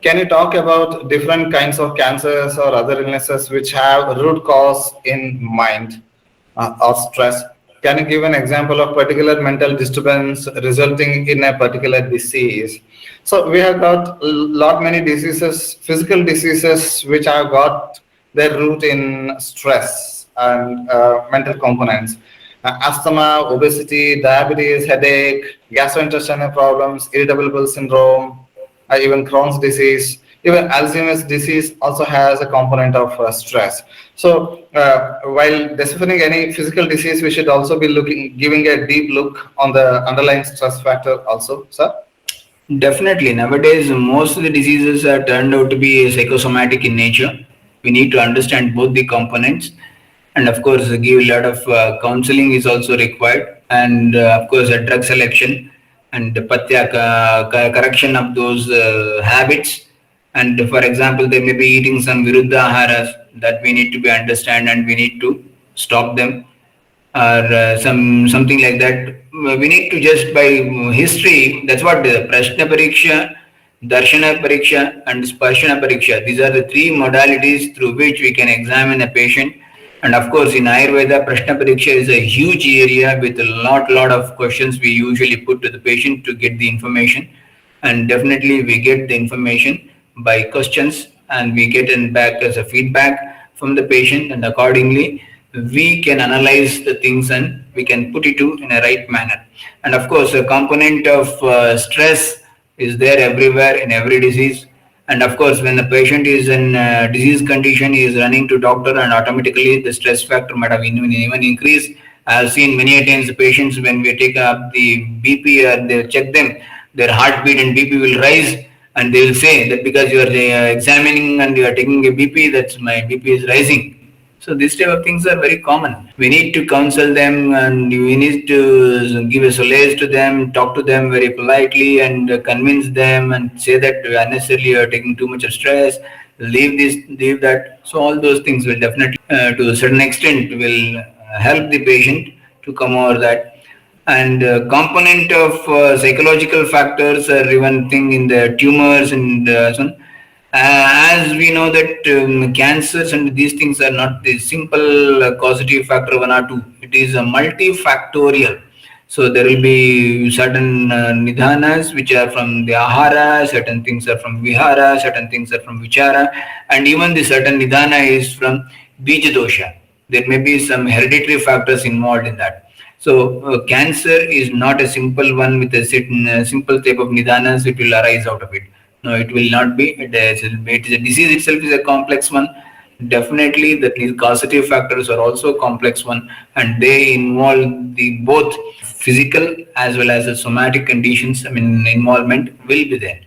Can you talk about different kinds of cancers or other illnesses which have root cause in mind or stress? Can you give an example of particular mental disturbance resulting in a particular disease? So we have got lot many diseases, physical diseases, which have got their root in stress and mental components. Asthma, obesity, diabetes, headache, gastrointestinal problems, irritable bowel syndrome, even Crohn's disease, even Alzheimer's disease also has a component of stress. So, while deciphering any physical disease, we should also be giving a deep look on the underlying stress factor also, sir. Definitely. Nowadays, most of the diseases are turned out to be psychosomatic in nature. We need to understand both the components, and of course, give a lot of counseling is also required, and of course, a drug selection and patya correction of those habits. And for example, they may be eating some viruddha aharas that we need to be understand, and we need to stop them, or something like that. We need to just by history. That's what the Prashna Pariksha, Darshana Pariksha, and Sparshana Pariksha. These are the three modalities through which we can examine a patient. And of course, in Ayurveda, Prashna Pariksha is a huge area with a lot of questions we usually put to the patient to get the information. And definitely, we get the information by questions, and we get it back as a feedback from the patient, and accordingly we can analyze the things and we can put it to in a right manner. And of course, a component of stress is there everywhere in every disease. And of course, when the patient is in disease condition, he is running to doctor, and automatically the stress factor might have even increased. I have seen many a times the patients, when we take up the BP or they check them, their heartbeat and BP will rise, and they will say that because you are examining and you are taking a BP, that's my BP is rising. So these type of things are very common. We need to counsel them, and we need to give a solace to them, talk to them very politely, and convince them, and say that unnecessarily you are taking too much of stress. Leave this, leave that. So all those things will definitely, to a certain extent, will help the patient to come over that. And component of psychological factors are even thing in the tumors and so on. As we know that cancers and these things are not the simple causative factor one or two. It is a multifactorial. So there will be certain nidhanas which are from the ahara, certain things are from vihara, certain things are from vichara, and even the certain nidhana is from bija dosha. There may be some hereditary factors involved in that. So cancer is not a simple one with a simple type of nidhanas. It will arise out of it. No, it will not be. It is a disease itself is a complex one. Definitely, the causative factors are also complex one, and they involve the both physical as well as the somatic conditions. I mean, involvement will be there.